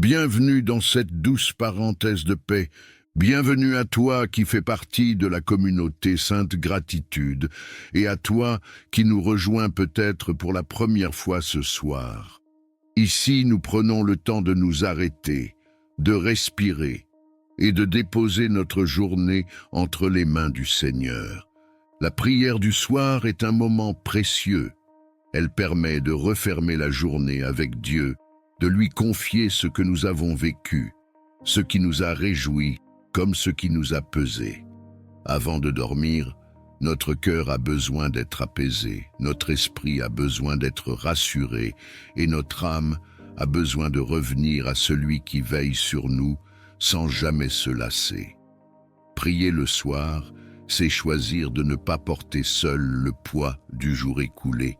Bienvenue dans cette douce parenthèse de paix. Bienvenue à toi qui fais partie de la communauté Sainte Gratitude et à toi qui nous rejoins peut-être pour la première fois ce soir. Ici, nous prenons le temps de nous arrêter, de respirer et de déposer notre journée entre les mains du Seigneur. La prière du soir est un moment précieux. Elle permet de refermer la journée avec Dieu, de lui confier ce que nous avons vécu, ce qui nous a réjouis comme ce qui nous a pesé. Avant de dormir, notre cœur a besoin d'être apaisé, notre esprit a besoin d'être rassuré et notre âme a besoin de revenir à celui qui veille sur nous sans jamais se lasser. Prier le soir, c'est choisir de ne pas porter seul le poids du jour écoulé,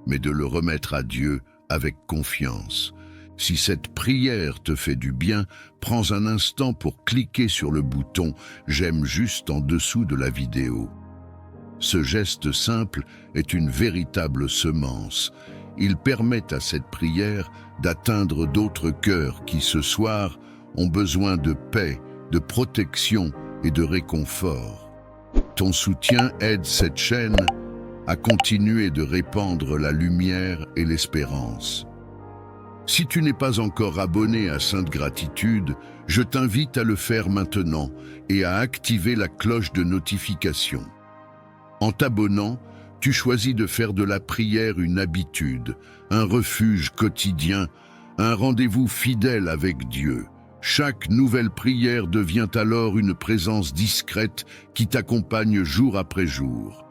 mais de le remettre à Dieu avec confiance. Si cette prière te fait du bien, prends un instant pour cliquer sur le bouton « J'aime » juste en dessous de la vidéo. Ce geste simple est une véritable semence. Il permet à cette prière d'atteindre d'autres cœurs qui, ce soir, ont besoin de paix, de protection et de réconfort. Ton soutien aide cette chaîne à continuer de répandre la lumière et l'espérance. Si tu n'es pas encore abonné à Sainte Gratitude, je t'invite à le faire maintenant et à activer la cloche de notification. En t'abonnant, tu choisis de faire de la prière une habitude, un refuge quotidien, un rendez-vous fidèle avec Dieu. Chaque nouvelle prière devient alors une présence discrète qui t'accompagne jour après jour.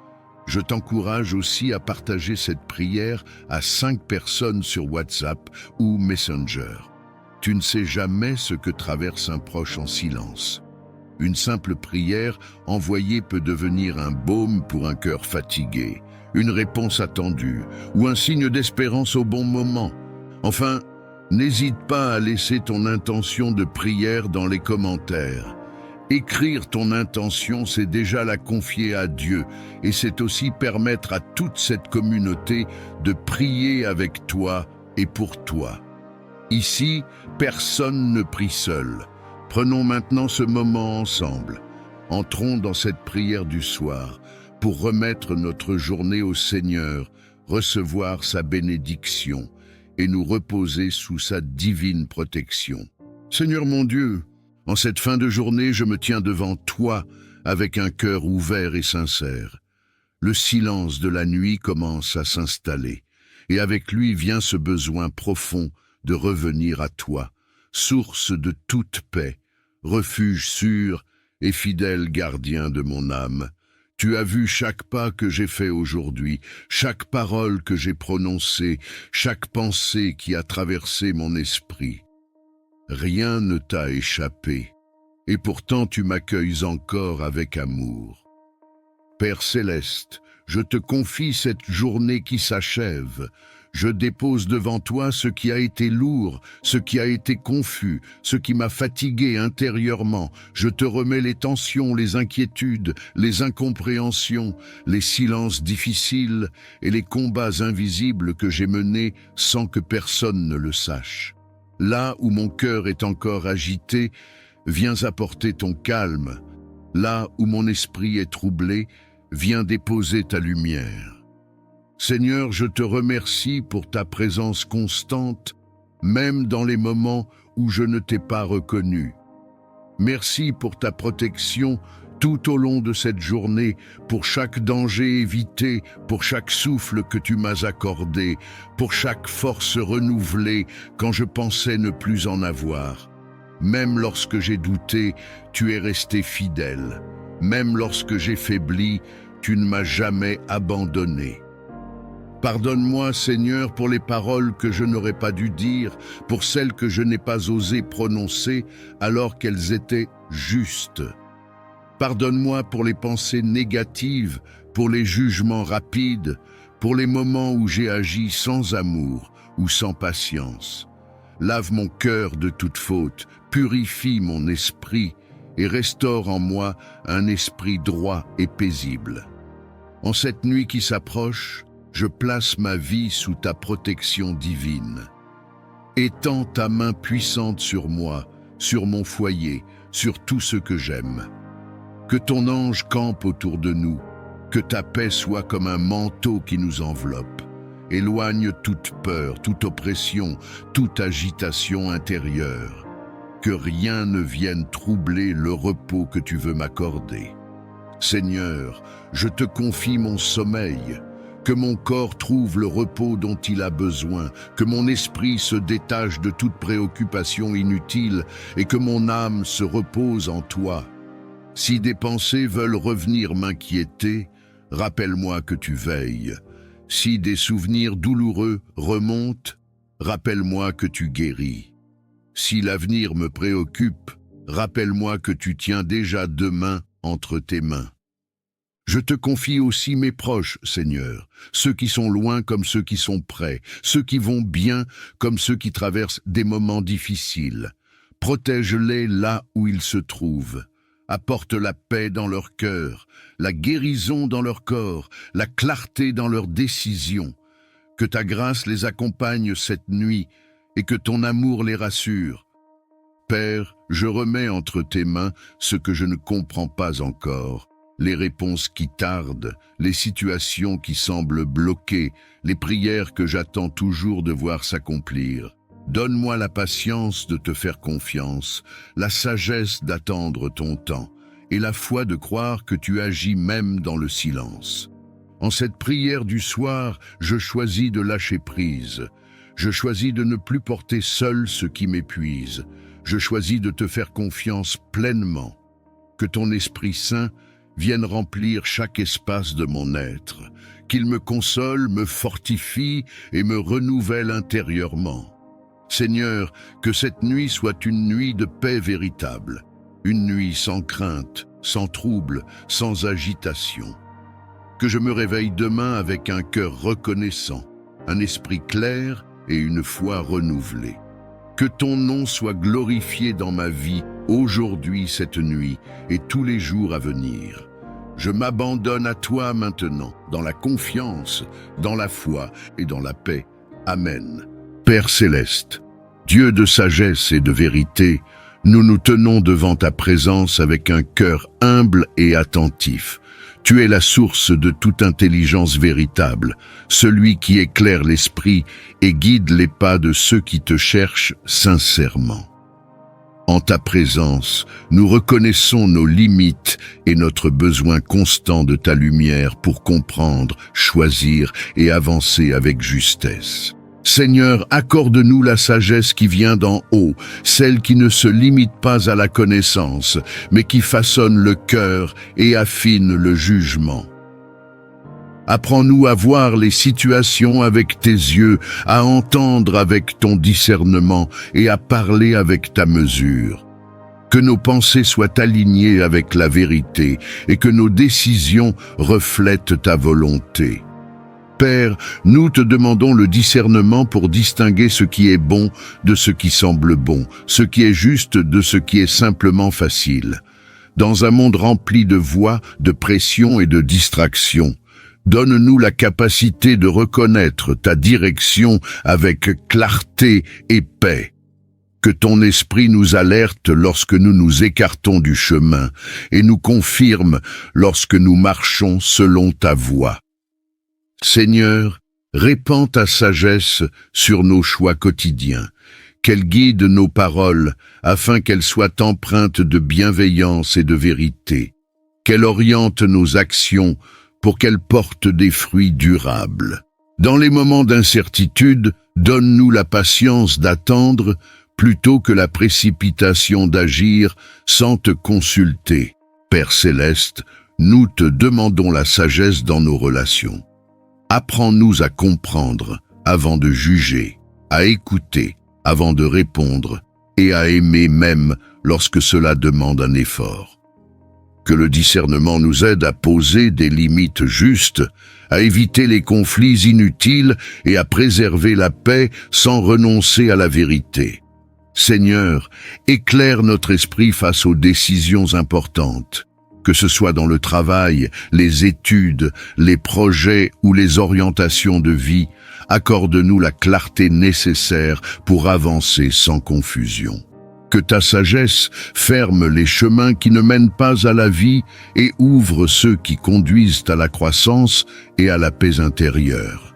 Je t'encourage aussi à partager cette prière à 5 personnes sur WhatsApp ou Messenger. Tu ne sais jamais ce que traverse un proche en silence. Une simple prière envoyée peut devenir un baume pour un cœur fatigué, une réponse attendue ou un signe d'espérance au bon moment. Enfin, n'hésite pas à laisser ton intention de prière dans les commentaires. Écrire ton intention, c'est déjà la confier à Dieu et c'est aussi permettre à toute cette communauté de prier avec toi et pour toi. Ici, personne ne prie seul. Prenons maintenant ce moment ensemble. Entrons dans cette prière du soir pour remettre notre journée au Seigneur, recevoir sa bénédiction et nous reposer sous sa divine protection. Seigneur mon Dieu, en cette fin de journée, je me tiens devant toi avec un cœur ouvert et sincère. Le silence de la nuit commence à s'installer, et avec lui vient ce besoin profond de revenir à toi, source de toute paix, refuge sûr et fidèle gardien de mon âme. Tu as vu chaque pas que j'ai fait aujourd'hui, chaque parole que j'ai prononcée, chaque pensée qui a traversé mon esprit. Rien ne t'a échappé, et pourtant tu m'accueilles encore avec amour. Père céleste, je te confie cette journée qui s'achève. Je dépose devant toi ce qui a été lourd, ce qui a été confus, ce qui m'a fatigué intérieurement. Je te remets les tensions, les inquiétudes, les incompréhensions, les silences difficiles et les combats invisibles que j'ai menés sans que personne ne le sache. Là où mon cœur est encore agité, viens apporter ton calme. Là où mon esprit est troublé, viens déposer ta lumière. Seigneur, je te remercie pour ta présence constante, même dans les moments où je ne t'ai pas reconnu. Merci pour ta protection tout au long de cette journée, pour chaque danger évité, pour chaque souffle que tu m'as accordé, pour chaque force renouvelée quand je pensais ne plus en avoir. Même lorsque j'ai douté, tu es resté fidèle. Même lorsque j'ai faibli, tu ne m'as jamais abandonné. Pardonne-moi, Seigneur, pour les paroles que je n'aurais pas dû dire, pour celles que je n'ai pas osé prononcer alors qu'elles étaient justes. Pardonne-moi pour les pensées négatives, pour les jugements rapides, pour les moments où j'ai agi sans amour ou sans patience. Lave mon cœur de toute faute, purifie mon esprit et restaure en moi un esprit droit et paisible. En cette nuit qui s'approche, je place ma vie sous ta protection divine. Étends ta main puissante sur moi, sur mon foyer, sur tout ce que j'aime. Que ton ange campe autour de nous, que ta paix soit comme un manteau qui nous enveloppe. Éloigne toute peur, toute oppression, toute agitation intérieure. Que rien ne vienne troubler le repos que tu veux m'accorder. Seigneur, je te confie mon sommeil, que mon corps trouve le repos dont il a besoin, que mon esprit se détache de toute préoccupation inutile et que mon âme se repose en toi. Si des pensées veulent revenir m'inquiéter, rappelle-moi que tu veilles. Si des souvenirs douloureux remontent, rappelle-moi que tu guéris. Si l'avenir me préoccupe, rappelle-moi que tu tiens déjà demain entre tes mains. Je te confie aussi mes proches, Seigneur, ceux qui sont loin comme ceux qui sont près, ceux qui vont bien comme ceux qui traversent des moments difficiles. Protège-les là où ils se trouvent. Apporte la paix dans leur cœur, la guérison dans leur corps, la clarté dans leurs décisions. Que ta grâce les accompagne cette nuit et que ton amour les rassure. Père, je remets entre tes mains ce que je ne comprends pas encore, les réponses qui tardent, les situations qui semblent bloquées, les prières que j'attends toujours de voir s'accomplir. Donne-moi la patience de te faire confiance, la sagesse d'attendre ton temps et la foi de croire que tu agis même dans le silence. En cette prière du soir, je choisis de lâcher prise. Je choisis de ne plus porter seul ce qui m'épuise. Je choisis de te faire confiance pleinement. Que ton Esprit Saint vienne remplir chaque espace de mon être, qu'il me console, me fortifie et me renouvelle intérieurement. Seigneur, que cette nuit soit une nuit de paix véritable, une nuit sans crainte, sans trouble, sans agitation. Que je me réveille demain avec un cœur reconnaissant, un esprit clair et une foi renouvelée. Que ton nom soit glorifié dans ma vie, aujourd'hui, cette nuit, et tous les jours à venir. Je m'abandonne à toi maintenant, dans la confiance, dans la foi et dans la paix. Amen. Père céleste, Dieu de sagesse et de vérité, nous nous tenons devant ta présence avec un cœur humble et attentif. Tu es la source de toute intelligence véritable, celui qui éclaire l'esprit et guide les pas de ceux qui te cherchent sincèrement. En ta présence, nous reconnaissons nos limites et notre besoin constant de ta lumière pour comprendre, choisir et avancer avec justesse. Seigneur, accorde-nous la sagesse qui vient d'en haut, celle qui ne se limite pas à la connaissance, mais qui façonne le cœur et affine le jugement. Apprends-nous à voir les situations avec tes yeux, à entendre avec ton discernement et à parler avec ta mesure. Que nos pensées soient alignées avec la vérité et que nos décisions reflètent ta volonté. Père, nous te demandons le discernement pour distinguer ce qui est bon de ce qui semble bon, ce qui est juste de ce qui est simplement facile. Dans un monde rempli de voix, de pression et de distractions, donne-nous la capacité de reconnaître ta direction avec clarté et paix. Que ton esprit nous alerte lorsque nous nous écartons du chemin et nous confirme lorsque nous marchons selon ta voie. Seigneur, répands ta sagesse sur nos choix quotidiens, qu'elle guide nos paroles afin qu'elles soient empreintes de bienveillance et de vérité, qu'elle oriente nos actions pour qu'elles portent des fruits durables. Dans les moments d'incertitude, donne-nous la patience d'attendre plutôt que la précipitation d'agir sans te consulter. Père céleste, nous te demandons la sagesse dans nos relations. Apprends-nous à comprendre avant de juger, à écouter avant de répondre et à aimer même lorsque cela demande un effort. Que le discernement nous aide à poser des limites justes, à éviter les conflits inutiles et à préserver la paix sans renoncer à la vérité. Seigneur, éclaire notre esprit face aux décisions importantes. Que ce soit dans le travail, les études, les projets ou les orientations de vie, accorde-nous la clarté nécessaire pour avancer sans confusion. Que ta sagesse ferme les chemins qui ne mènent pas à la vie et ouvre ceux qui conduisent à la croissance et à la paix intérieure.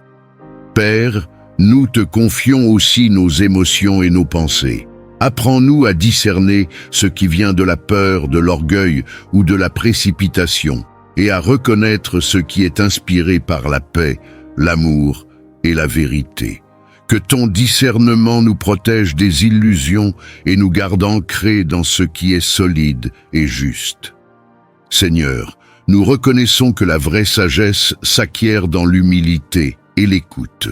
Père, nous te confions aussi nos émotions et nos pensées. Apprends-nous à discerner ce qui vient de la peur, de l'orgueil ou de la précipitation, et à reconnaître ce qui est inspiré par la paix, l'amour et la vérité. Que ton discernement nous protège des illusions et nous garde ancrés dans ce qui est solide et juste. Seigneur, nous reconnaissons que la vraie sagesse s'acquiert dans l'humilité et l'écoute.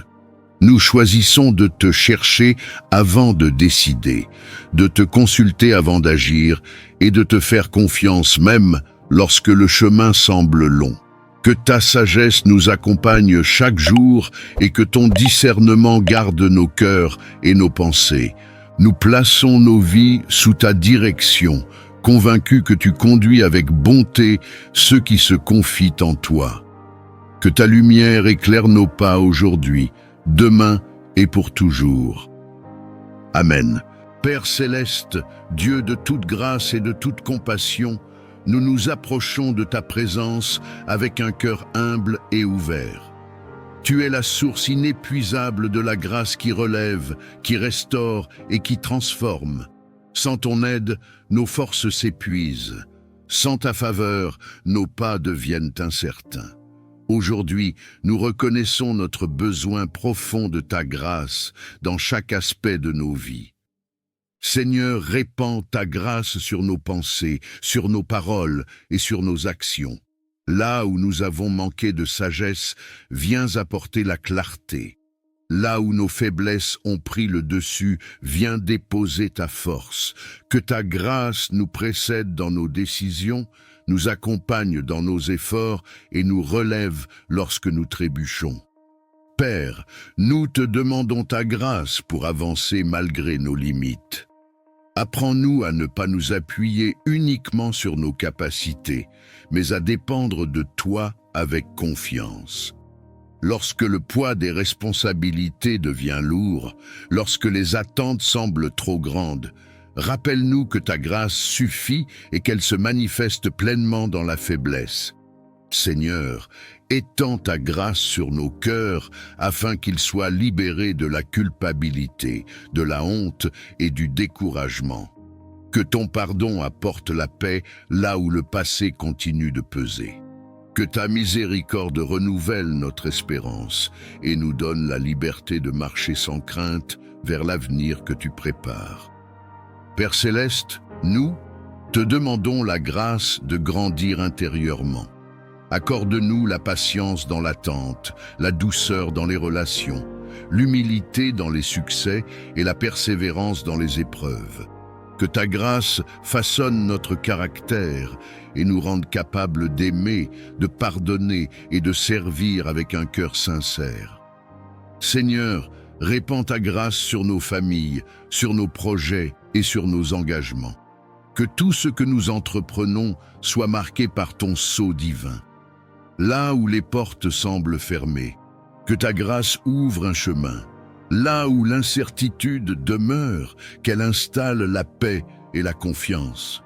Nous choisissons de te chercher avant de décider, de te consulter avant d'agir et de te faire confiance même lorsque le chemin semble long. Que ta sagesse nous accompagne chaque jour et que ton discernement garde nos cœurs et nos pensées. Nous plaçons nos vies sous ta direction, convaincus que tu conduis avec bonté ceux qui se confient en toi. Que ta lumière éclaire nos pas aujourd'hui, demain et pour toujours. Amen. Père céleste, Dieu de toute grâce et de toute compassion, nous nous approchons de ta présence avec un cœur humble et ouvert. Tu es la source inépuisable de la grâce qui relève, qui restaure et qui transforme. Sans ton aide, nos forces s'épuisent. Sans ta faveur, nos pas deviennent incertains. Aujourd'hui, nous reconnaissons notre besoin profond de ta grâce dans chaque aspect de nos vies. Seigneur, répands ta grâce sur nos pensées, sur nos paroles et sur nos actions. Là où nous avons manqué de sagesse, viens apporter la clarté. Là où nos faiblesses ont pris le dessus, viens déposer ta force. Que ta grâce nous précède dans nos décisions, nous accompagne dans nos efforts et nous relève lorsque nous trébuchons. Père, nous te demandons ta grâce pour avancer malgré nos limites. Apprends-nous à ne pas nous appuyer uniquement sur nos capacités, mais à dépendre de toi avec confiance. Lorsque le poids des responsabilités devient lourd, lorsque les attentes semblent trop grandes, rappelle-nous que ta grâce suffit et qu'elle se manifeste pleinement dans la faiblesse. Seigneur, étends ta grâce sur nos cœurs afin qu'ils soient libérés de la culpabilité, de la honte et du découragement. Que ton pardon apporte la paix là où le passé continue de peser. Que ta miséricorde renouvelle notre espérance et nous donne la liberté de marcher sans crainte vers l'avenir que tu prépares. Père céleste, nous te demandons la grâce de grandir intérieurement. Accorde-nous la patience dans l'attente, la douceur dans les relations, l'humilité dans les succès et la persévérance dans les épreuves. Que ta grâce façonne notre caractère et nous rende capables d'aimer, de pardonner et de servir avec un cœur sincère. Seigneur, répands ta grâce sur nos familles, sur nos projets et sur nos engagements. Que tout ce que nous entreprenons soit marqué par ton sceau divin. Là où les portes semblent fermées, que ta grâce ouvre un chemin. Là où l'incertitude demeure, qu'elle installe la paix et la confiance.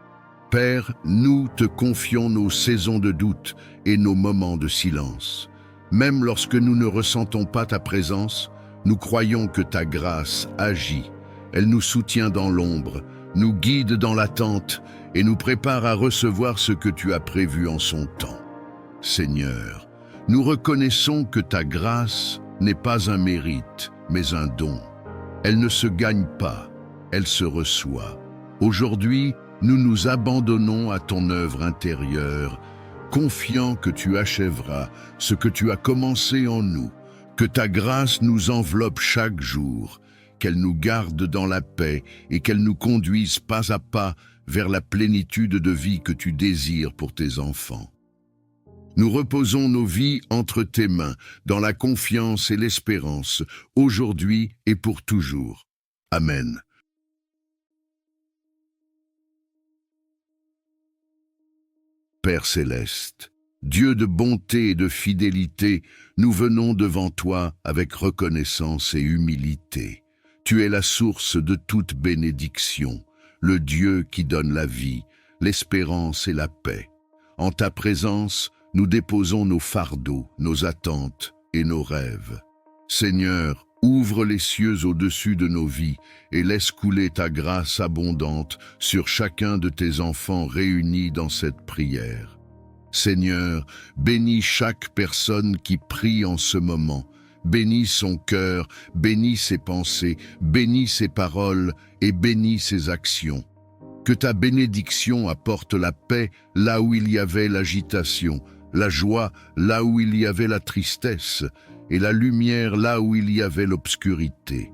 Père, nous te confions nos saisons de doute et nos moments de silence. Même lorsque nous ne ressentons pas ta présence, nous croyons que ta grâce agit. Elle nous soutient dans l'ombre, nous guide dans l'attente et nous prépare à recevoir ce que tu as prévu en son temps. Seigneur, nous reconnaissons que ta grâce n'est pas un mérite, mais un don. Elle ne se gagne pas, elle se reçoit. Aujourd'hui, nous nous abandonnons à ton œuvre intérieure, confiants que tu achèveras ce que tu as commencé en nous, que ta grâce nous enveloppe chaque jour, qu'elle nous garde dans la paix et qu'elle nous conduise pas à pas vers la plénitude de vie que tu désires pour tes enfants. Nous reposons nos vies entre tes mains, dans la confiance et l'espérance, aujourd'hui et pour toujours. Amen. Père céleste, Dieu de bonté et de fidélité, nous venons devant toi avec reconnaissance et humilité. Tu es la source de toute bénédiction, le Dieu qui donne la vie, l'espérance et la paix. En ta présence, nous déposons nos fardeaux, nos attentes et nos rêves. Seigneur, ouvre les cieux au-dessus de nos vies et laisse couler ta grâce abondante sur chacun de tes enfants réunis dans cette prière. Seigneur, bénis chaque personne qui prie en ce moment. Bénis son cœur, bénis ses pensées, bénis ses paroles et bénis ses actions. Que ta bénédiction apporte la paix là où il y avait l'agitation, la joie là où il y avait la tristesse et la lumière là où il y avait l'obscurité.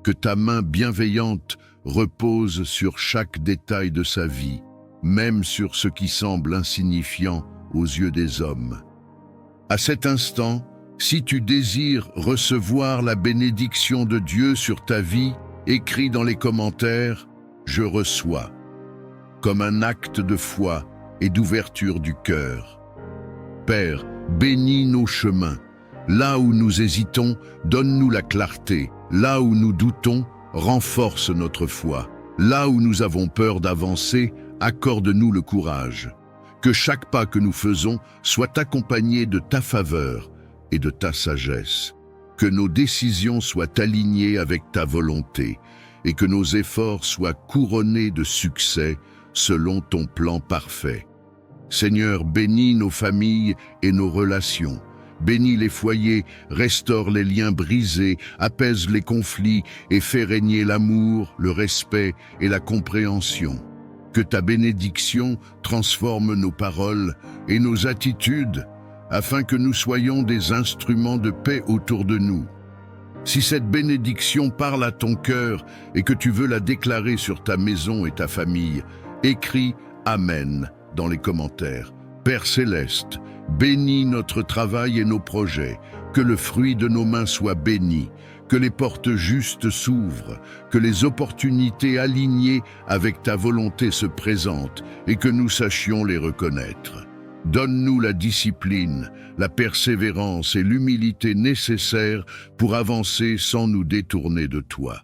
Que ta main bienveillante repose sur chaque détail de sa vie, même sur ce qui semble insignifiant aux yeux des hommes. À cet instant, si tu désires recevoir la bénédiction de Dieu sur ta vie, écris dans les commentaires « Je reçois » comme un acte de foi et d'ouverture du cœur. Père, bénis nos chemins. Là où nous hésitons, donne-nous la clarté. Là où nous doutons, renforce notre foi. Là où nous avons peur d'avancer, accorde-nous le courage. Que chaque pas que nous faisons soit accompagné de ta faveur et de ta sagesse. Que nos décisions soient alignées avec ta volonté et que nos efforts soient couronnés de succès selon ton plan parfait. Seigneur, bénis nos familles et nos relations. Bénis les foyers, restaure les liens brisés, apaise les conflits et fais régner l'amour, le respect et la compréhension. Que ta bénédiction transforme nos paroles et nos attitudes afin que nous soyons des instruments de paix autour de nous. Si cette bénédiction parle à ton cœur et que tu veux la déclarer sur ta maison et ta famille, écris « Amen » dans les commentaires. Père céleste, bénis notre travail et nos projets, que le fruit de nos mains soit béni, que les portes justes s'ouvrent, que les opportunités alignées avec ta volonté se présentent et que nous sachions les reconnaître. Donne-nous la discipline, la persévérance et l'humilité nécessaires pour avancer sans nous détourner de toi.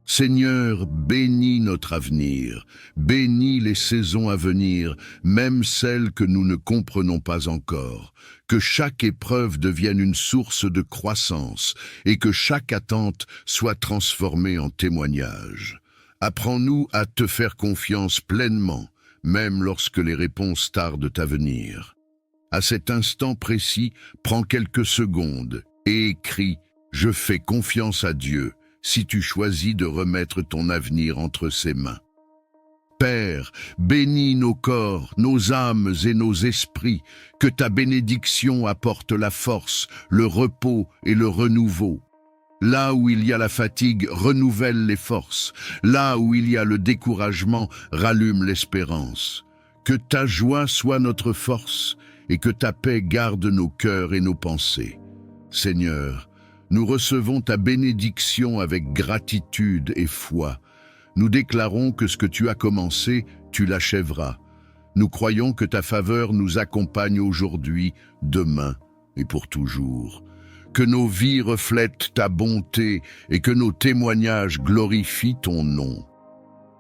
Seigneur, bénis notre avenir, bénis les saisons à venir, même celles que nous ne comprenons pas encore. Que chaque épreuve devienne une source de croissance et que chaque attente soit transformée en témoignage. Apprends-nous à te faire confiance pleinement, même lorsque les réponses tardent à venir. À cet instant précis, prends quelques secondes et écris « Je fais confiance à Dieu » si tu choisis de remettre ton avenir entre ses mains. Père, bénis nos corps, nos âmes et nos esprits, que ta bénédiction apporte la force, le repos et le renouveau. Là où il y a la fatigue, renouvelle les forces. Là où il y a le découragement, rallume l'espérance. Que ta joie soit notre force et que ta paix garde nos cœurs et nos pensées. Seigneur, nous recevons ta bénédiction avec gratitude et foi. Nous déclarons que ce que tu as commencé, tu l'achèveras. Nous croyons que ta faveur nous accompagne aujourd'hui, demain et pour toujours. Que nos vies reflètent ta bonté et que nos témoignages glorifient ton nom.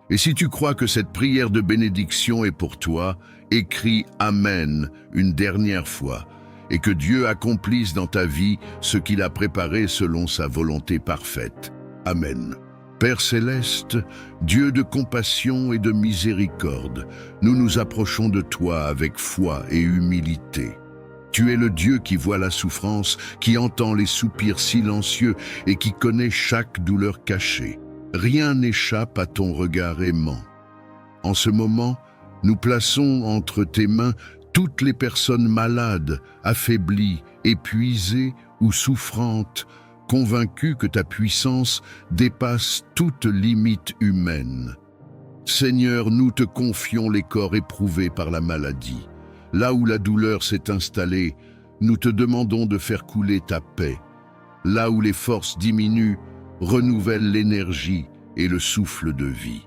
Et si tu crois que cette prière de bénédiction est pour toi, écris « Amen » une dernière fois. Et que Dieu accomplisse dans ta vie ce qu'il a préparé selon sa volonté parfaite. Amen. Père céleste, Dieu de compassion et de miséricorde, nous nous approchons de toi avec foi et humilité. Tu es le Dieu qui voit la souffrance, qui entend les soupirs silencieux et qui connaît chaque douleur cachée. Rien n'échappe à ton regard aimant. En ce moment, nous plaçons entre tes mains toutes les personnes malades, affaiblies, épuisées ou souffrantes, convaincues que ta puissance dépasse toute limite humaine. Seigneur, nous te confions les corps éprouvés par la maladie. Là où la douleur s'est installée, nous te demandons de faire couler ta paix. Là où les forces diminuent, renouvelle l'énergie et le souffle de vie.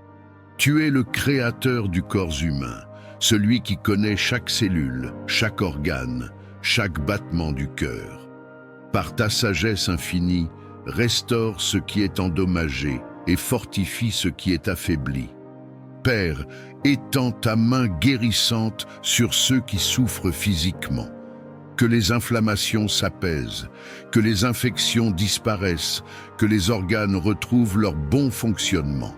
Tu es le créateur du corps humain. celui qui connaît chaque cellule, chaque organe, chaque battement du cœur. Par ta sagesse infinie, restaure ce qui est endommagé et fortifie ce qui est affaibli. Père, étends ta main guérissante sur ceux qui souffrent physiquement. Que les inflammations s'apaisent, que les infections disparaissent, que les organes retrouvent leur bon fonctionnement.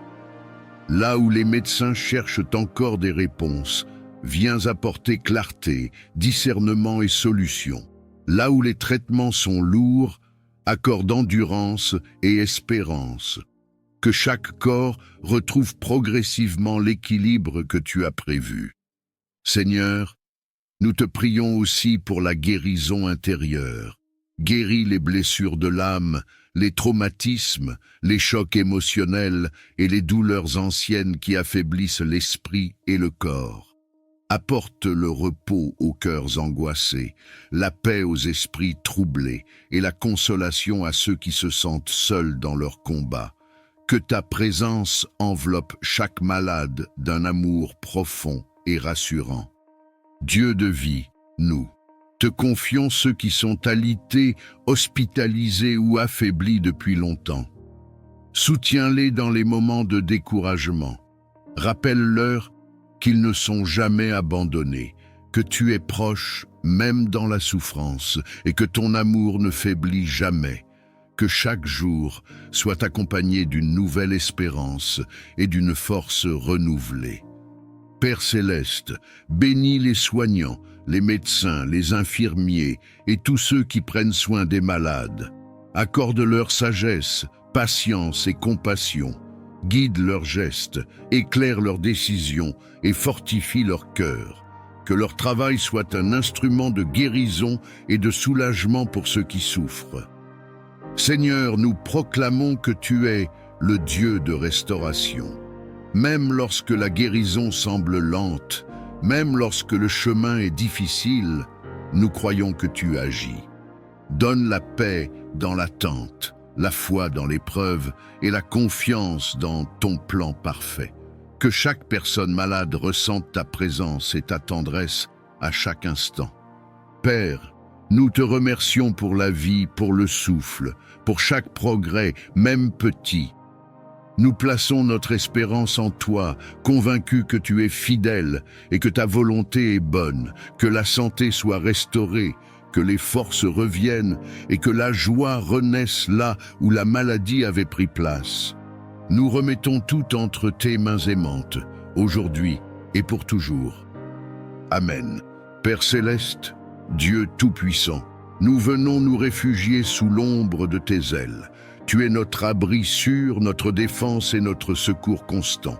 Là où les médecins cherchent encore des réponses, viens apporter clarté, discernement et solution. Là où les traitements sont lourds, accorde endurance et espérance. Que chaque corps retrouve progressivement l'équilibre que tu as prévu. Seigneur, nous te prions aussi pour la guérison intérieure. Guéris les blessures de l'âme, les traumatismes, les chocs émotionnels et les douleurs anciennes qui affaiblissent l'esprit et le corps. Apporte le repos aux cœurs angoissés, la paix aux esprits troublés et la consolation à ceux qui se sentent seuls dans leur combat. Que ta présence enveloppe chaque malade d'un amour profond et rassurant. Dieu de vie, nous te confions ceux qui sont alités, hospitalisés ou affaiblis depuis longtemps. Soutiens-les dans les moments de découragement. Rappelle-leur qu'ils ne sont jamais abandonnés, que tu es proche même dans la souffrance et que ton amour ne faiblit jamais. Que chaque jour soit accompagné d'une nouvelle espérance et d'une force renouvelée. Père céleste, bénis les soignants, les médecins, les infirmiers et tous ceux qui prennent soin des malades. Accorde-leur sagesse, patience et compassion. Guide leurs gestes, éclaire leurs décisions et fortifie leur cœur. Que leur travail soit un instrument de guérison et de soulagement pour ceux qui souffrent. Seigneur, nous proclamons que tu es le Dieu de restauration. Même lorsque la guérison semble lente, même lorsque le chemin est difficile, nous croyons que tu agis. Donne la paix dans l'attente, la foi dans l'épreuve et la confiance dans ton plan parfait. Que chaque personne malade ressente ta présence et ta tendresse à chaque instant. Père, nous te remercions pour la vie, pour le souffle, pour chaque progrès, même petit. Nous plaçons notre espérance en toi, convaincus que tu es fidèle et que ta volonté est bonne, que la santé soit restaurée, que les forces reviennent et que la joie renaisse là où la maladie avait pris place. Nous remettons tout entre tes mains aimantes, aujourd'hui et pour toujours. Amen. Père céleste, Dieu tout-puissant, nous venons nous réfugier sous l'ombre de tes ailes. Tu es notre abri sûr, notre défense et notre secours constant.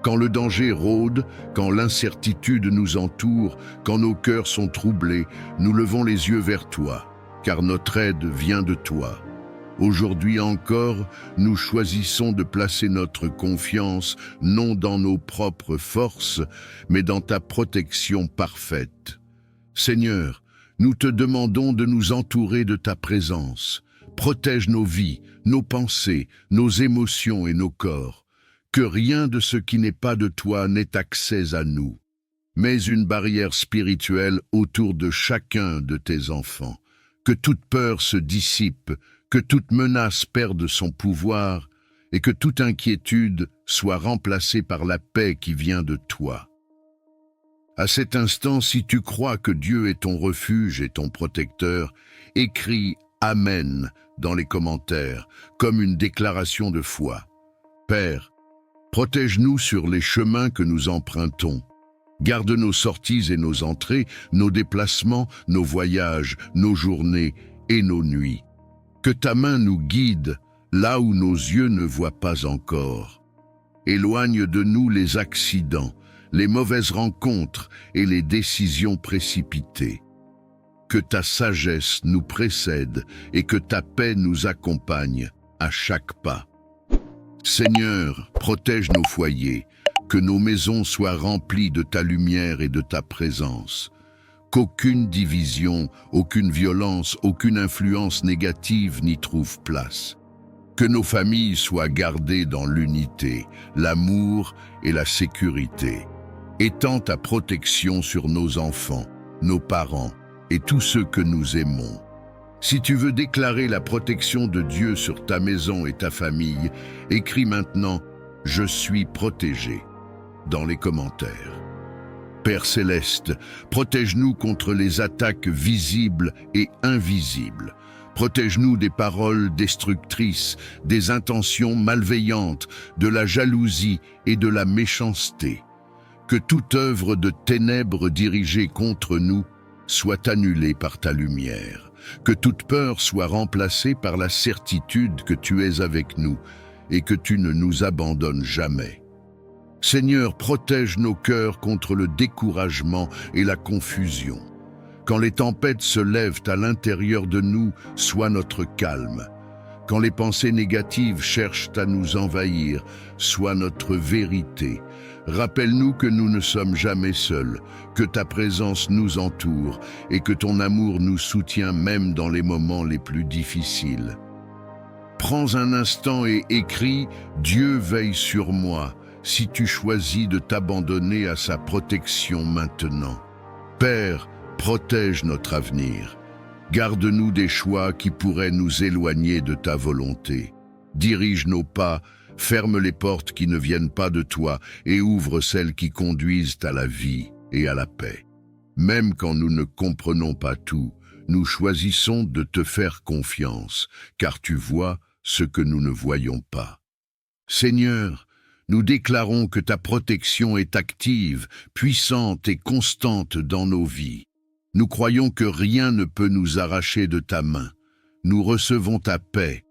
Quand le danger rôde, quand l'incertitude nous entoure, quand nos cœurs sont troublés, nous levons les yeux vers toi, car notre aide vient de toi. Aujourd'hui encore, nous choisissons de placer notre confiance non dans nos propres forces, mais dans ta protection parfaite. Seigneur, nous te demandons de nous entourer de ta présence. Protège nos vies, nos pensées, nos émotions et nos corps. Que rien de ce qui n'est pas de toi n'ait accès à nous. Mets une barrière spirituelle autour de chacun de tes enfants. Que toute peur se dissipe, que toute menace perde son pouvoir et que toute inquiétude soit remplacée par la paix qui vient de toi. À cet instant, si tu crois que Dieu est ton refuge et ton protecteur, écris « Amen » dans les commentaires, comme une déclaration de foi. Père, protège-nous sur les chemins que nous empruntons. Garde nos sorties et nos entrées, nos déplacements, nos voyages, nos journées et nos nuits. Que ta main nous guide là où nos yeux ne voient pas encore. Éloigne de nous les accidents, les mauvaises rencontres et les décisions précipitées. Que ta sagesse nous précède et que ta paix nous accompagne à chaque pas. Seigneur, protège nos foyers, que nos maisons soient remplies de ta lumière et de ta présence. Qu'aucune division, aucune violence, aucune influence négative n'y trouve place. Que nos familles soient gardées dans l'unité, l'amour et la sécurité. Étends ta protection sur nos enfants, nos parents et tous ceux que nous aimons. Si tu veux déclarer la protection de Dieu sur ta maison et ta famille, écris maintenant « Je suis protégé » dans les commentaires. Père céleste, protège-nous contre les attaques visibles et invisibles. Protège-nous des paroles destructrices, des intentions malveillantes, de la jalousie et de la méchanceté. Que toute œuvre de ténèbres dirigée contre nous soit annulée par ta lumière. Que toute peur soit remplacée par la certitude que tu es avec nous et que tu ne nous abandonnes jamais. Seigneur, protège nos cœurs contre le découragement et la confusion. Quand les tempêtes se lèvent à l'intérieur de nous, sois notre calme. Quand les pensées négatives cherchent à nous envahir, sois notre vérité. Rappelle-nous que nous ne sommes jamais seuls, que ta présence nous entoure et que ton amour nous soutient même dans les moments les plus difficiles. Prends un instant et écris « Dieu veille sur moi » si tu choisis de t'abandonner à sa protection maintenant. Père, protège notre avenir. Garde-nous des choix qui pourraient nous éloigner de ta volonté. Dirige nos pas, ferme les portes qui ne viennent pas de toi et ouvre celles qui conduisent à la vie et à la paix. Même quand nous ne comprenons pas tout, nous choisissons de te faire confiance, car tu vois ce que nous ne voyons pas. Seigneur, nous déclarons que ta protection est active, puissante et constante dans nos vies. Nous croyons que rien ne peut nous arracher de ta main. Nous recevons ta paix,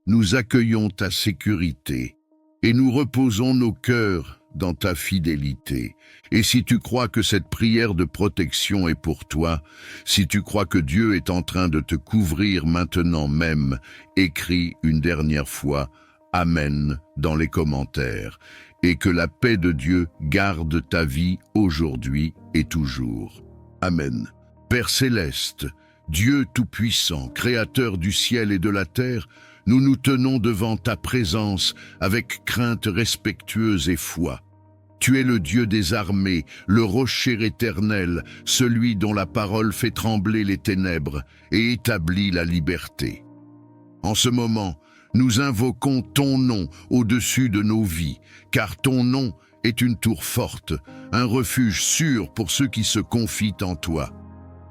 nous accueillons ta sécurité et nous reposons nos cœurs dans ta fidélité. Et si tu crois que cette prière de protection est pour toi, si tu crois que Dieu est en train de te couvrir maintenant même, écris une dernière fois « Amen » dans les commentaires, et que la paix de Dieu garde ta vie aujourd'hui et toujours. Amen. Père céleste, Dieu tout-puissant, créateur du ciel et de la terre, nous nous tenons devant ta présence avec crainte respectueuse et foi. Tu es le Dieu des armées, le rocher éternel, celui dont la parole fait trembler les ténèbres et établit la liberté. En ce moment, nous invoquons ton nom au-dessus de nos vies, car ton nom est une tour forte, un refuge sûr pour ceux qui se confient en toi.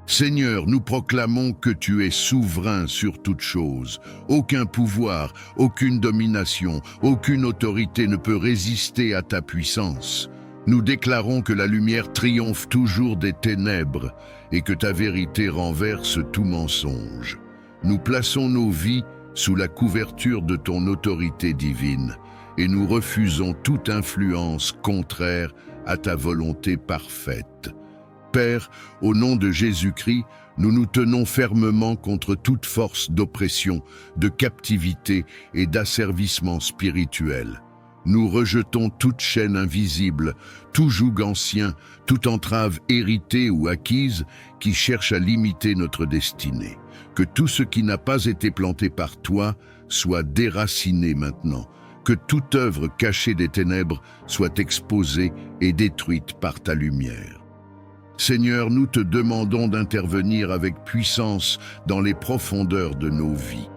Seigneur, nous proclamons que tu es souverain sur toute chose. Aucun pouvoir, aucune domination, aucune autorité ne peut résister à ta puissance. Nous déclarons que la lumière triomphe toujours des ténèbres et que ta vérité renverse tout mensonge. Nous plaçons nos vies sous la couverture de ton autorité divine et nous refusons toute influence contraire à ta volonté parfaite. Père, au nom de Jésus-Christ, nous nous tenons fermement contre toute force d'oppression, de captivité et d'asservissement spirituel. Nous rejetons toute chaîne invisible, tout joug ancien, toute entrave héritée ou acquise qui cherche à limiter notre destinée. Que tout ce qui n'a pas été planté par toi soit déraciné maintenant. Que toute œuvre cachée des ténèbres soit exposée et détruite par ta lumière. Seigneur, nous te demandons d'intervenir avec puissance dans les profondeurs de nos vies.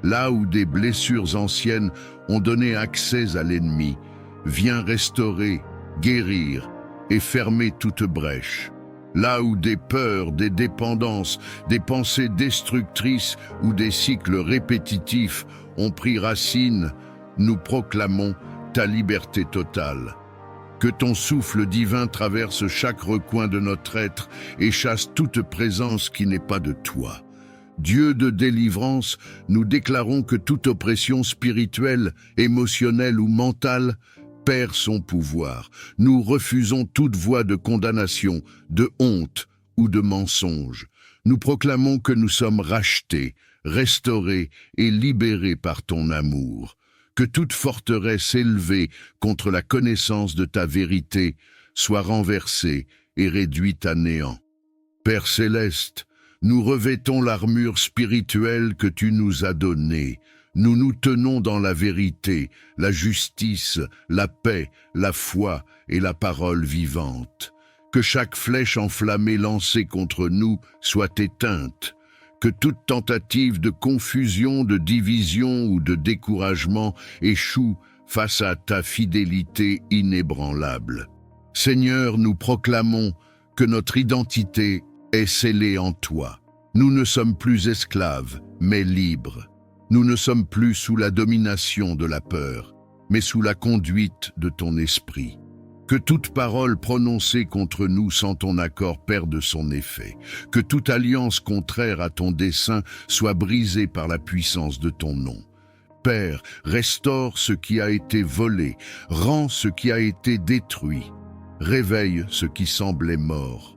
Là où des blessures anciennes ont donné accès à l'ennemi, viens restaurer, guérir et fermer toute brèche. Là où des peurs, des dépendances, des pensées destructrices ou des cycles répétitifs ont pris racine, nous proclamons ta liberté totale. Que ton souffle divin traverse chaque recoin de notre être et chasse toute présence qui n'est pas de toi. Dieu de délivrance, nous déclarons que toute oppression spirituelle, émotionnelle ou mentale perd son pouvoir. Nous refusons toute voie de condamnation, de honte ou de mensonge. Nous proclamons que nous sommes rachetés, restaurés et libérés par ton amour. Que toute forteresse élevée contre la connaissance de ta vérité soit renversée et réduite à néant. Père céleste, nous revêtons l'armure spirituelle que tu nous as donnée, Nous nous tenons dans la vérité, la justice, la paix, la foi et la parole vivante. Que chaque flèche enflammée lancée contre nous soit éteinte. Que toute tentative de confusion, de division ou de découragement échoue face à ta fidélité inébranlable. Seigneur, nous proclamons que notre identité est scellée en toi. Nous ne sommes plus esclaves, mais libres. Nous ne sommes plus sous la domination de la peur, mais sous la conduite de ton esprit. Que toute parole prononcée contre nous sans ton accord perde son effet. Que toute alliance contraire à ton dessein soit brisée par la puissance de ton nom. Père, restaure ce qui a été volé, rends ce qui a été détruit, réveille ce qui semblait mort.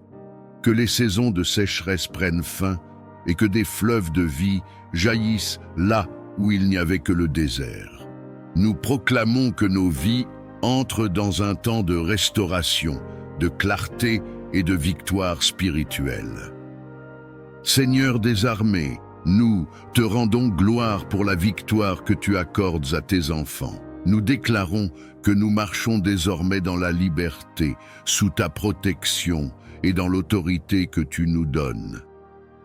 Que les saisons de sécheresse prennent fin et que des fleuves de vie jaillissent là où il n'y avait que le désert. Nous proclamons que nos vies entrent dans un temps de restauration, de clarté et de victoire spirituelle. Seigneur des armées, nous te rendons gloire pour la victoire que tu accordes à tes enfants. Nous déclarons que nous marchons désormais dans la liberté, sous ta protection et dans l'autorité que tu nous donnes.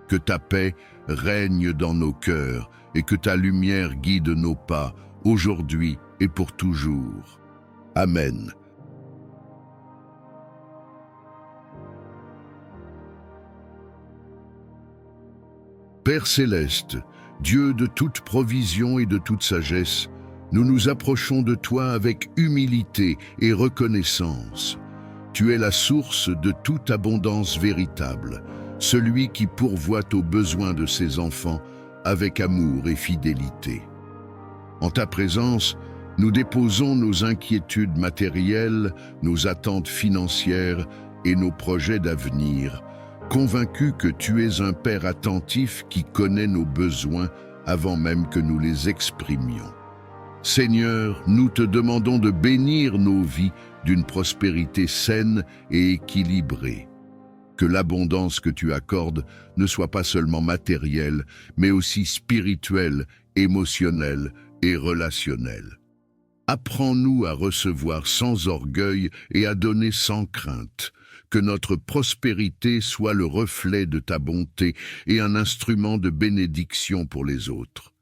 Que ta paix règne dans nos cœurs et que ta lumière guide nos pas, aujourd'hui et pour toujours. Amen. Père céleste, Dieu de toute provision et de toute sagesse, nous nous approchons de toi avec humilité et reconnaissance. Tu es la source de toute abondance véritable, celui qui pourvoit aux besoins de ses enfants avec amour et fidélité. En ta présence, nous déposons nos inquiétudes matérielles, nos attentes financières et nos projets d'avenir, convaincus que tu es un Père attentif qui connaît nos besoins avant même que nous les exprimions. Seigneur, nous te demandons de bénir nos vies d'une prospérité saine et équilibrée. Que l'abondance que tu accordes ne soit pas seulement matérielle, mais aussi spirituelle, émotionnelle et relationnelle. Apprends-nous à recevoir sans orgueil et à donner sans crainte. Que notre prospérité soit le reflet de ta bonté et un instrument de bénédiction pour les autres.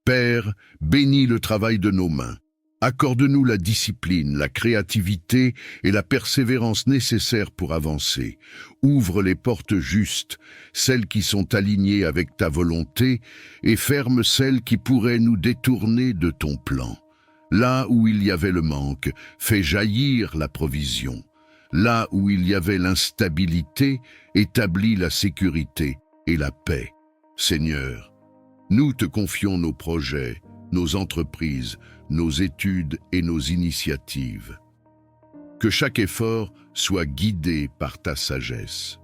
Père, bénis le travail de nos mains. Accorde-nous la discipline, la créativité et la persévérance nécessaires pour avancer. Ouvre les portes justes, celles qui sont alignées avec ta volonté, et ferme celles qui pourraient nous détourner de ton plan. Là où il y avait le manque, fais jaillir la provision. Là où il y avait l'instabilité, établis la sécurité et la paix. Seigneur, nous te confions nos projets, nos entreprises, nos études et nos initiatives. Que chaque effort soit guidé par ta sagesse.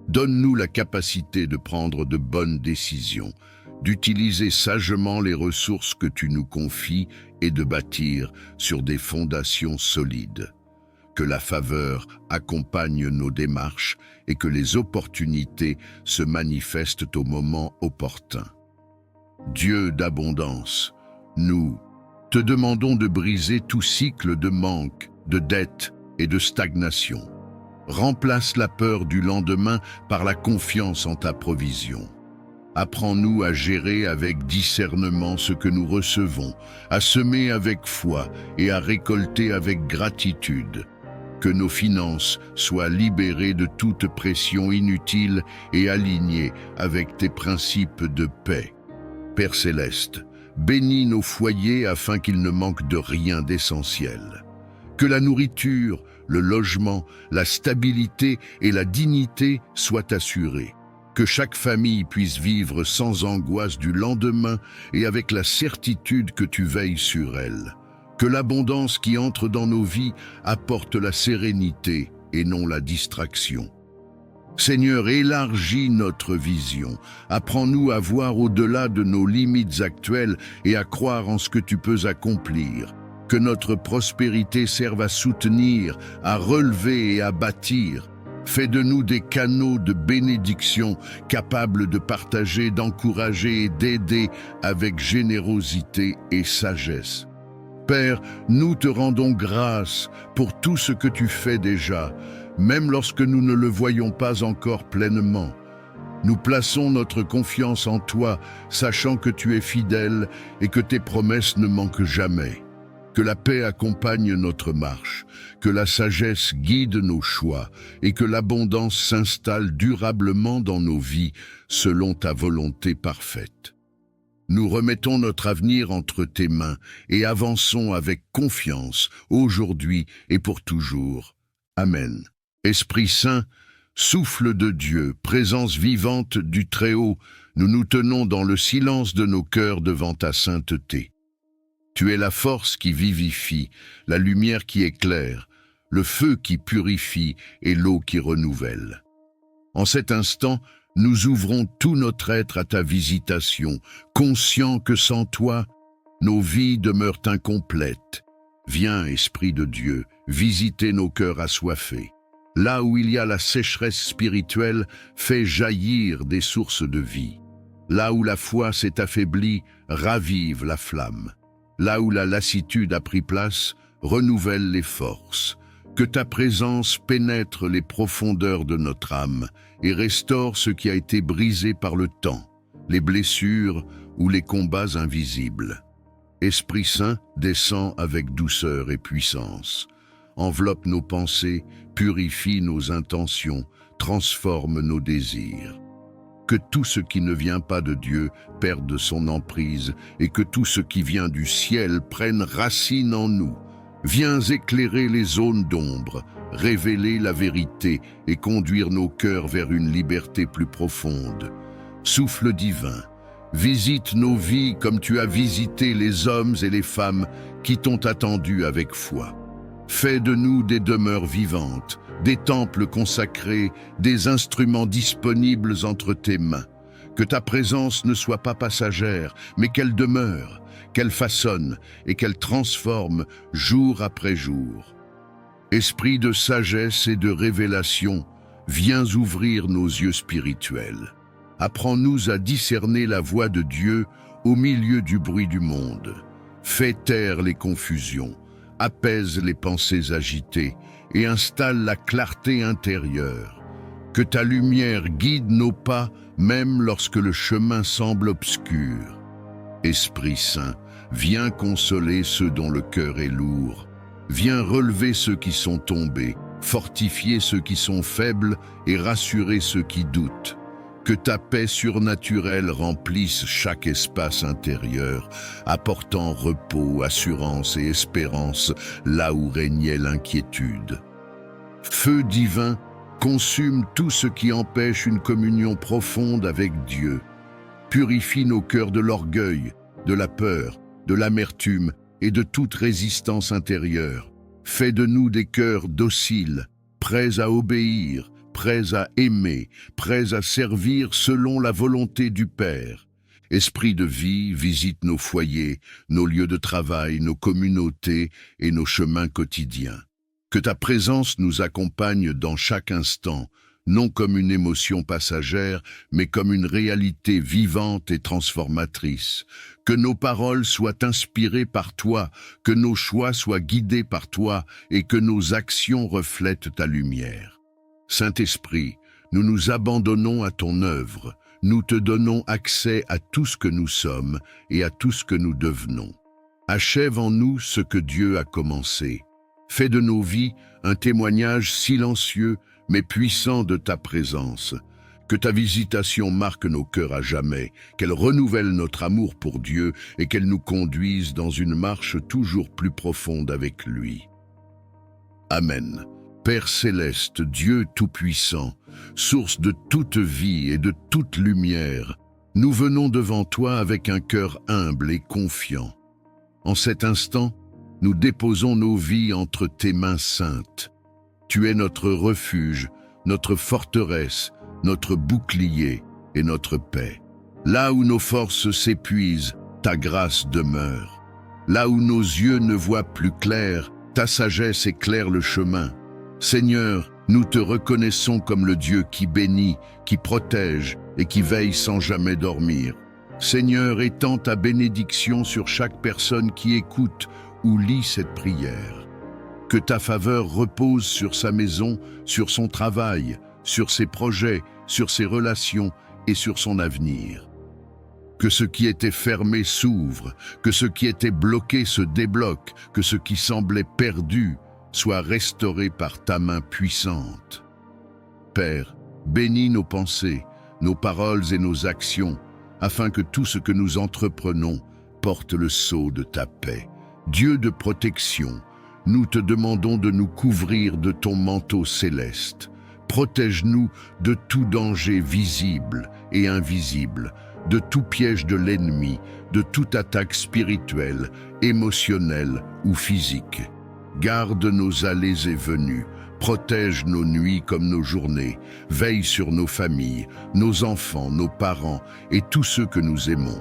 Donne-nous la capacité de prendre de bonnes décisions, d'utiliser sagement les ressources que tu nous confies et de bâtir sur des fondations solides. Que la faveur accompagne nos démarches et que les opportunités se manifestent au moment opportun. Dieu d'abondance, nous te demandons de briser tout cycle de manque, de dette et de stagnation. Remplace la peur du lendemain par la confiance en ta provision. Apprends-nous à gérer avec discernement ce que nous recevons, à semer avec foi et à récolter avec gratitude. Que nos finances soient libérées de toute pression inutile et alignées avec tes principes de paix. Père céleste, bénis nos foyers afin qu'ils ne manquent de rien d'essentiel. Que la nourriture, le logement, la stabilité et la dignité soient assurés. Que chaque famille puisse vivre sans angoisse du lendemain et avec la certitude que tu veilles sur elle. Que l'abondance qui entre dans nos vies apporte la sérénité et non la distraction. Seigneur, élargis notre vision. Apprends-nous à voir au-delà de nos limites actuelles et à croire en ce que tu peux accomplir. Que notre prospérité serve à soutenir, à relever et à bâtir. Fais de nous des canaux de bénédiction capables de partager, d'encourager et d'aider avec générosité et sagesse. Père, nous te rendons grâce pour tout ce que tu fais déjà, même lorsque nous ne le voyons pas encore pleinement. Nous plaçons notre confiance en toi, sachant que tu es fidèle et que tes promesses ne manquent jamais. Que la paix accompagne notre marche, que la sagesse guide nos choix et que l'abondance s'installe durablement dans nos vies selon ta volonté parfaite. Nous remettons notre avenir entre tes mains et avançons avec confiance aujourd'hui et pour toujours. Amen. Esprit Saint, souffle de Dieu, présence vivante du Très-Haut, nous nous tenons dans le silence de nos cœurs devant ta sainteté. Tu es la force qui vivifie, la lumière qui éclaire, le feu qui purifie et l'eau qui renouvelle. En cet instant, nous ouvrons tout notre être à ta visitation, conscients que sans toi, nos vies demeurent incomplètes. Viens, Esprit de Dieu, visiter nos cœurs assoiffés. Là où il y a la sécheresse spirituelle, fais jaillir des sources de vie. Là où la foi s'est affaiblie, ravive la flamme. Là où la lassitude a pris place, renouvelle les forces. Que ta présence pénètre les profondeurs de notre âme et restaure ce qui a été brisé par le temps, les blessures ou les combats invisibles. Esprit Saint, descend avec douceur et puissance. Enveloppe nos pensées, purifie nos intentions, transforme nos désirs. Que tout ce qui ne vient pas de Dieu perde son emprise et que tout ce qui vient du ciel prenne racine en nous. Viens éclairer les zones d'ombre, révéler la vérité et conduire nos cœurs vers une liberté plus profonde. Souffle divin, visite nos vies comme tu as visité les hommes et les femmes qui t'ont attendu avec foi. Fais de nous des demeures vivantes, des temples consacrés, des instruments disponibles entre tes mains. Que ta présence ne soit pas passagère, mais qu'elle demeure, qu'elle façonne et qu'elle transforme jour après jour. Esprit de sagesse et de révélation, viens ouvrir nos yeux spirituels. Apprends-nous à discerner la voix de Dieu au milieu du bruit du monde. Fais taire les confusions, apaise les pensées agitées et installe la clarté intérieure. Que ta lumière guide nos pas, même lorsque le chemin semble obscur. Esprit Saint, viens consoler ceux dont le cœur est lourd. Viens relever ceux qui sont tombés, fortifier ceux qui sont faibles et rassurer ceux qui doutent. Que ta paix surnaturelle remplisse chaque espace intérieur, apportant repos, assurance et espérance là où régnait l'inquiétude. Feu divin, consume tout ce qui empêche une communion profonde avec Dieu. Purifie nos cœurs de l'orgueil, de la peur, de l'amertume et de toute résistance intérieure. Fais de nous des cœurs dociles, prêts à obéir, prêts à aimer, prêts à servir selon la volonté du Père. Esprit de vie, visite nos foyers, nos lieux de travail, nos communautés et nos chemins quotidiens. Que ta présence nous accompagne dans chaque instant, non comme une émotion passagère, mais comme une réalité vivante et transformatrice. Que nos paroles soient inspirées par toi, que nos choix soient guidés par toi et que nos actions reflètent ta lumière. Saint-Esprit, nous nous abandonnons à ton œuvre, nous te donnons accès à tout ce que nous sommes et à tout ce que nous devenons. Achève en nous ce que Dieu a commencé. Fais de nos vies un témoignage silencieux mais puissant de ta présence. Que ta visitation marque nos cœurs à jamais, qu'elle renouvelle notre amour pour Dieu et qu'elle nous conduise dans une marche toujours plus profonde avec lui. Amen. Père céleste, Dieu tout-puissant, source de toute vie et de toute lumière, nous venons devant toi avec un cœur humble et confiant. En cet instant, nous déposons nos vies entre tes mains saintes. Tu es notre refuge, notre forteresse, notre bouclier et notre paix. Là où nos forces s'épuisent, ta grâce demeure. Là où nos yeux ne voient plus clair, ta sagesse éclaire le chemin. Seigneur, nous te reconnaissons comme le Dieu qui bénit, qui protège et qui veille sans jamais dormir. Seigneur, étends ta bénédiction sur chaque personne qui écoute ou lit cette prière. Que ta faveur repose sur sa maison, sur son travail, sur ses projets, sur ses relations et sur son avenir. Que ce qui était fermé s'ouvre, que ce qui était bloqué se débloque, que ce qui semblait perdu soit restauré par ta main puissante. Père, bénis nos pensées, nos paroles et nos actions, afin que tout ce que nous entreprenons porte le sceau de ta paix. Dieu de protection, nous te demandons de nous couvrir de ton manteau céleste. Protège-nous de tout danger visible et invisible, de tout piège de l'ennemi, de toute attaque spirituelle, émotionnelle ou physique. Garde nos allées et venues, protège nos nuits comme nos journées, veille sur nos familles, nos enfants, nos parents et tous ceux que nous aimons.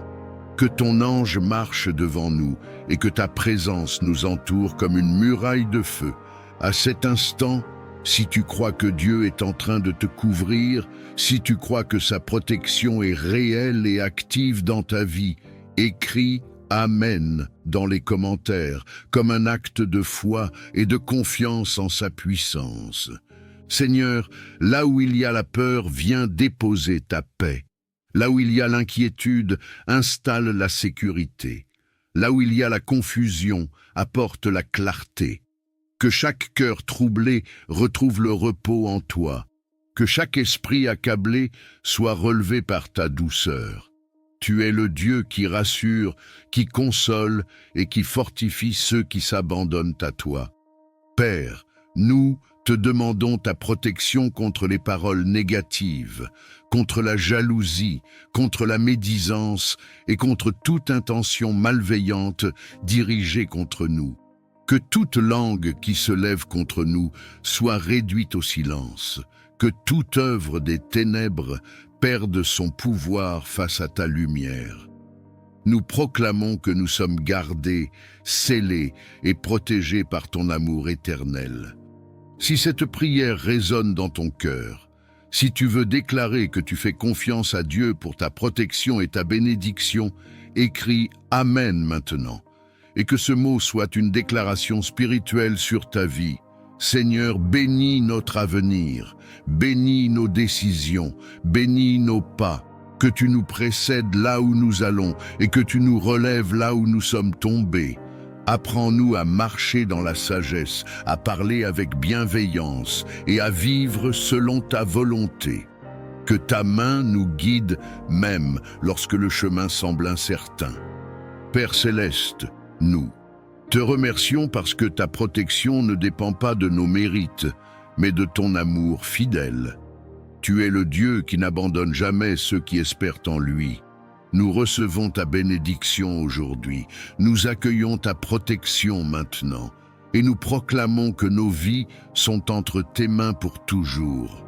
Que ton ange marche devant nous et que ta présence nous entoure comme une muraille de feu. À cet instant, si tu crois que Dieu est en train de te couvrir, si tu crois que sa protection est réelle et active dans ta vie, écris Amen dans les commentaires, comme un acte de foi et de confiance en sa puissance. Seigneur, là où il y a la peur, viens déposer ta paix. Là où il y a l'inquiétude, installe la sécurité. Là où il y a la confusion, apporte la clarté. Que chaque cœur troublé retrouve le repos en toi. Que chaque esprit accablé soit relevé par ta douceur. Tu es le Dieu qui rassure, qui console et qui fortifie ceux qui s'abandonnent à toi. Père, nous te demandons ta protection contre les paroles négatives, contre la jalousie, contre la médisance et contre toute intention malveillante dirigée contre nous. Que toute langue qui se lève contre nous soit réduite au silence, que toute œuvre des ténèbres perde son pouvoir face à ta lumière. Nous proclamons que nous sommes gardés, scellés et protégés par ton amour éternel. Si cette prière résonne dans ton cœur, si tu veux déclarer que tu fais confiance à Dieu pour ta protection et ta bénédiction, écris Amen maintenant, et que ce mot soit une déclaration spirituelle sur ta vie. Seigneur, bénis notre avenir, bénis nos décisions, bénis nos pas, que tu nous précèdes là où nous allons et que tu nous relèves là où nous sommes tombés. Apprends-nous à marcher dans la sagesse, à parler avec bienveillance et à vivre selon ta volonté. Que ta main nous guide même lorsque le chemin semble incertain. Père céleste, nous te remercions parce que ta protection ne dépend pas de nos mérites, mais de ton amour fidèle. Tu es le Dieu qui n'abandonne jamais ceux qui espèrent en lui. Nous recevons ta bénédiction aujourd'hui, nous accueillons ta protection maintenant, et nous proclamons que nos vies sont entre tes mains pour toujours.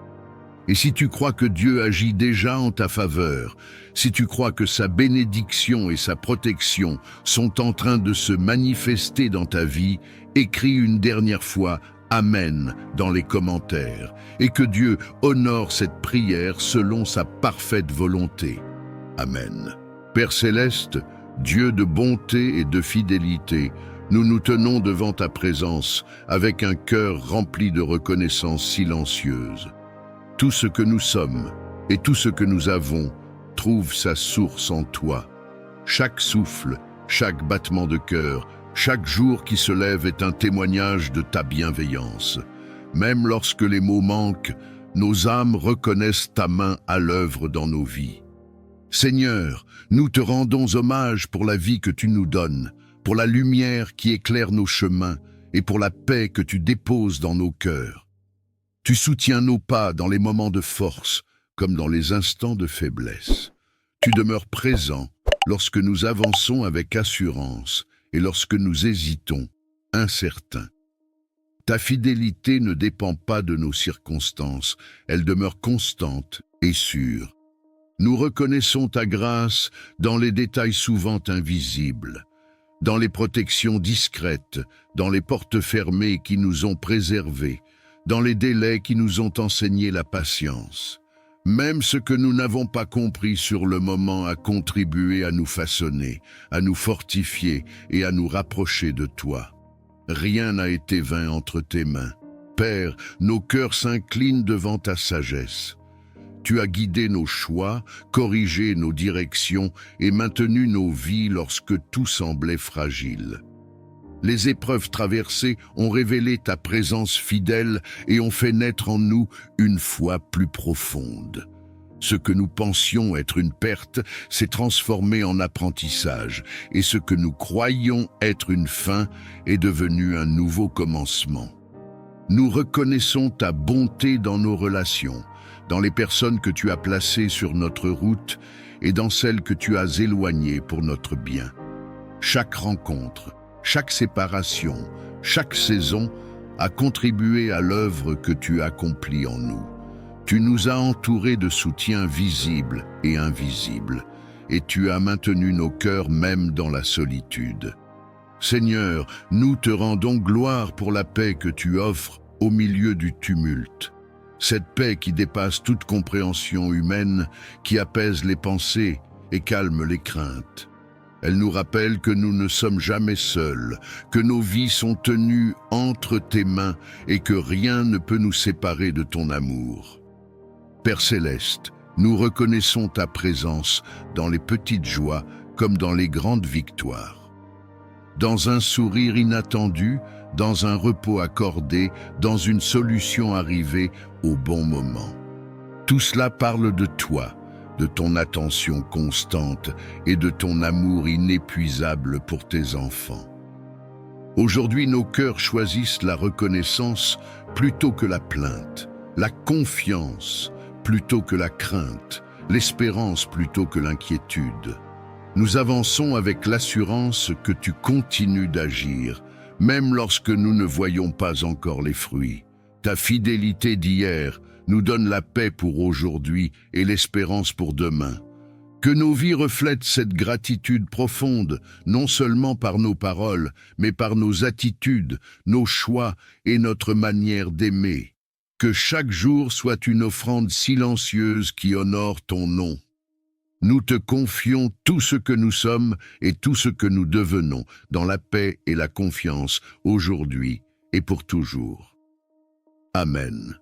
Et si tu crois que Dieu agit déjà en ta faveur, si tu crois que sa bénédiction et sa protection sont en train de se manifester dans ta vie, écris une dernière fois Amen dans les commentaires, et que Dieu honore cette prière selon sa parfaite volonté. Amen. Père céleste, Dieu de bonté et de fidélité, nous nous tenons devant ta présence avec un cœur rempli de reconnaissance silencieuse. Tout ce que nous sommes et tout ce que nous avons trouve sa source en toi. Chaque souffle, chaque battement de cœur, chaque jour qui se lève est un témoignage de ta bienveillance. Même lorsque les mots manquent, nos âmes reconnaissent ta main à l'œuvre dans nos vies. Seigneur, nous te rendons hommage pour la vie que tu nous donnes, pour la lumière qui éclaire nos chemins et pour la paix que tu déposes dans nos cœurs. Tu soutiens nos pas dans les moments de force comme dans les instants de faiblesse. Tu demeures présent lorsque nous avançons avec assurance et lorsque nous hésitons, incertains. Ta fidélité ne dépend pas de nos circonstances, elle demeure constante et sûre. Nous reconnaissons ta grâce dans les détails souvent invisibles, dans les protections discrètes, dans les portes fermées qui nous ont préservés, dans les délais qui nous ont enseigné la patience. Même ce que nous n'avons pas compris sur le moment a contribué à nous façonner, à nous fortifier et à nous rapprocher de toi. Rien n'a été vain entre tes mains. Père, nos cœurs s'inclinent devant ta sagesse. Tu as guidé nos choix, corrigé nos directions et maintenu nos vies lorsque tout semblait fragile. Les épreuves traversées ont révélé ta présence fidèle et ont fait naître en nous une foi plus profonde. Ce que nous pensions être une perte s'est transformé en apprentissage, et ce que nous croyions être une fin est devenu un nouveau commencement. Nous reconnaissons ta bonté dans nos relations, dans les personnes que tu as placées sur notre route et dans celles que tu as éloignées pour notre bien. Chaque rencontre, chaque séparation, chaque saison a contribué à l'œuvre que tu accomplis en nous. Tu nous as entourés de soutien visible et invisible, et tu as maintenu nos cœurs même dans la solitude. Seigneur, nous te rendons gloire pour la paix que tu offres au milieu du tumulte. Cette paix qui dépasse toute compréhension humaine, qui apaise les pensées et calme les craintes. Elle nous rappelle que nous ne sommes jamais seuls, que nos vies sont tenues entre tes mains et que rien ne peut nous séparer de ton amour. Père céleste, nous reconnaissons ta présence dans les petites joies comme dans les grandes victoires. Dans un sourire inattendu, dans un repos accordé, dans une solution arrivée au bon moment. Tout cela parle de toi, de ton attention constante et de ton amour inépuisable pour tes enfants. Aujourd'hui, nos cœurs choisissent la reconnaissance plutôt que la plainte, la confiance plutôt que la crainte, l'espérance plutôt que l'inquiétude. Nous avançons avec l'assurance que tu continues d'agir, même lorsque nous ne voyons pas encore les fruits. Ta fidélité d'hier nous donne la paix pour aujourd'hui et l'espérance pour demain. Que nos vies reflètent cette gratitude profonde, non seulement par nos paroles, mais par nos attitudes, nos choix et notre manière d'aimer. Que chaque jour soit une offrande silencieuse qui honore ton nom. Nous te confions tout ce que nous sommes et tout ce que nous devenons dans la paix et la confiance aujourd'hui et pour toujours. Amen.